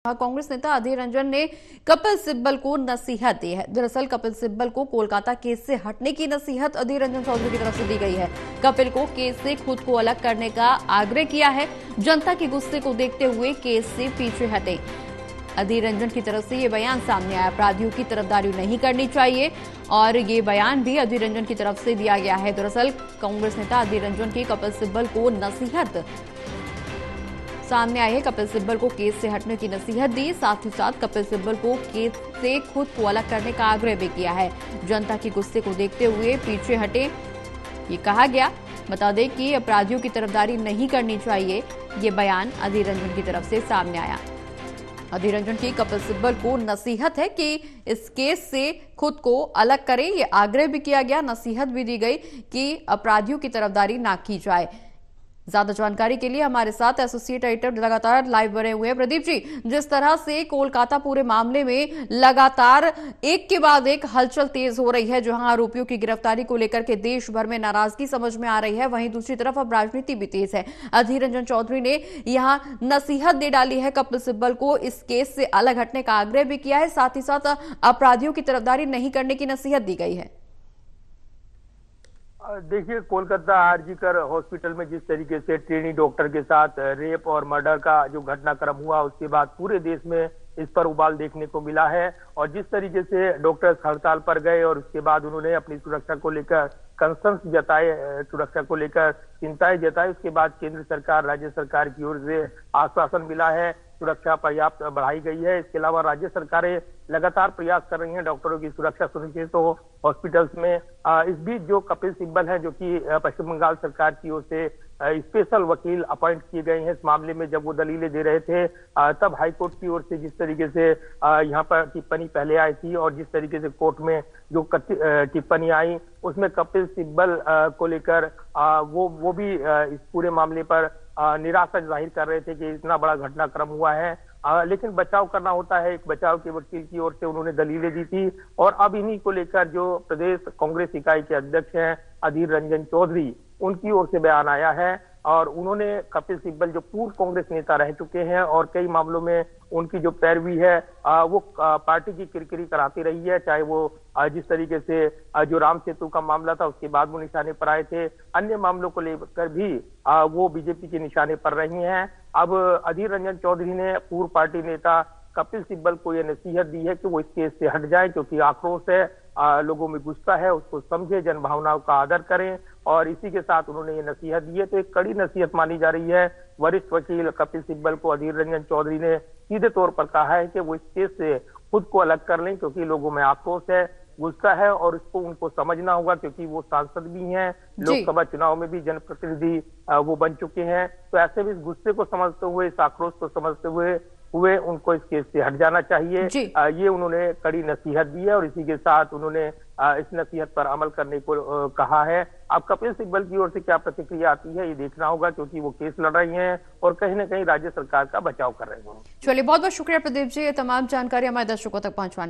कांग्रेस नेता अधीर रंजन ने कपिल सिब्बल को नसीहत दी है। दरअसल कपिल सिब्बल को कोलकाता केस से हटने की नसीहत अधीर रंजन चौधरी की तरफ से दी गई है। कपिल को केस से खुद को अलग करने का आग्रह किया है। जनता के गुस्से को देखते हुए केस से पीछे हटें। अधीर रंजन की तरफ से ये बयान सामने आया। अपराधियों की तरफदारी नहीं करनी चाहिए और ये बयान भी अधीर रंजन की तरफ से दिया गया है। दरअसल कांग्रेस नेता अधीर रंजन की कपिल सिब्बल को नसीहत सामने आई है। कपिल सिब्बल को केस से हटने की नसीहत दी, साथ ही साथ कपिल सिब्बल को केस से खुद को अलग करने का आग्रह भी किया है। जनता के गुस्से को देखते हुए पीछे हटे ये कहा गया। बता दें कि अपराधियों की तरफदारी नहीं करनी चाहिए, ये बयान अधीर रंजन की तरफ से सामने आया। अधीर रंजन की कपिल सिब्बल को नसीहत है कि इस केस से खुद को अलग करें, ये आग्रह भी किया गया, नसीहत भी दी गई कि अपराधियों की तरफदारी ना की जाए। ज्यादा जानकारी के लिए हमारे साथ एसोसिएट एडिटर लगातार लाइव बने हुए हैं। प्रदीप जी, जिस तरह से कोलकाता पूरे मामले में लगातार एक के बाद एक हलचल तेज हो रही है, जहां आरोपियों की गिरफ्तारी को लेकर के देश भर में नाराजगी समझ में आ रही है, वहीं दूसरी तरफ अब राजनीति भी तेज है। अधीर रंजन चौधरी ने यहां नसीहत दे डाली है कपिल सिब्बल को, इस केस से अलग हटने का आग्रह भी किया है, साथ ही साथ अपराधियों की तरफदारी नहीं करने की नसीहत दी गई है। देखिए, कोलकाता आरजीकर हॉस्पिटल में जिस तरीके से ट्रेनी डॉक्टर के साथ रेप और मर्डर का जो घटनाक्रम हुआ, उसके बाद पूरे देश में इस पर उबाल देखने को मिला है। और जिस तरीके से डॉक्टर्स हड़ताल पर गए और उसके बाद उन्होंने अपनी सुरक्षा को लेकर कंसर्न्स जताए, सुरक्षा को लेकर चिंताएं जताई, उसके बाद केंद्र सरकार, राज्य सरकार की ओर से आश्वासन मिला है, सुरक्षा पर्याप्त बढ़ाई गई है। इसके अलावा राज्य सरकारें लगातार प्रयास कर रही हैं डॉक्टरों की सुरक्षा सुनिश्चित हो हॉस्पिटल्स में। इस बीच जो कपिल सिब्बल हैं, जो कि पश्चिम बंगाल सरकार की ओर से स्पेशल वकील अपॉइंट किए गए हैं इस मामले में, जब वो दलीलें दे रहे थे तब हाईकोर्ट की ओर से जिस तरीके से यहाँ पर टिप्पणी पहले आई थी और जिस तरीके से कोर्ट में जो टिप्पणी आई, उसमें कपिल सिब्बल को लेकर वो भी इस पूरे मामले पर निराशा जाहिर कर रहे थे कि इतना बड़ा घटनाक्रम हुआ है, लेकिन बचाव करना होता है। एक बचाव के वकील की ओर से उन्होंने दलीलें दी थी और अब इन्हीं को लेकर जो प्रदेश कांग्रेस इकाई के अध्यक्ष हैं अधीर रंजन चौधरी, उनकी ओर से बयान आया है और उन्होंने कपिल सिब्बल जो पूर्व कांग्रेस नेता रह चुके हैं और कई मामलों में उनकी जो पैरवी है वो पार्टी की किरकिरी कराती रही है, चाहे वो जिस तरीके से जो राम सेतु का मामला था उसके बाद वो निशाने पर आए थे, अन्य मामलों को लेकर भी वो बीजेपी के निशाने पर रही हैं। अब अधीर रंजन चौधरी ने पूर्व पार्टी नेता कपिल सिब्बल को यह नसीहत दी है कि वो इस केस से हट जाए, क्योंकि आक्रोश है, लोगों में गुस्सा है, उसको समझे, जन भावनाओं का आदर करें। और इसी के साथ उन्होंने ये नसीहत दी है। तो एक कड़ी नसीहत मानी जा रही है। वरिष्ठ वकील कपिल सिब्बल को अधीर रंजन चौधरी ने सीधे तौर पर कहा है कि वो इस केस से खुद को अलग कर लें, क्योंकि लोगों में आक्रोश है, गुस्सा है और इसको उनको समझना होगा, क्योंकि वो सांसद भी हैं, लोकसभा चुनाव में भी जनप्रतिनिधि वो बन चुके हैं। तो ऐसे भी इस गुस्से को समझते हुए, इस आक्रोश को समझते हुए उनको इस केस से हट जाना चाहिए। ये उन्होंने कड़ी नसीहत दी है और इसी के साथ उन्होंने इस नसीहत पर अमल करने को कहा है। अब कपिल सिब्बल की ओर से क्या प्रतिक्रिया आती है ये देखना होगा, क्योंकि वो केस लड़ रही हैं और कहीं ना कहीं राज्य सरकार का बचाव कर रही हैं। चलिए, बहुत बहुत शुक्रिया प्रदीप जी, ये तमाम जानकारी हमारे दर्शकों तक पहुंचवाने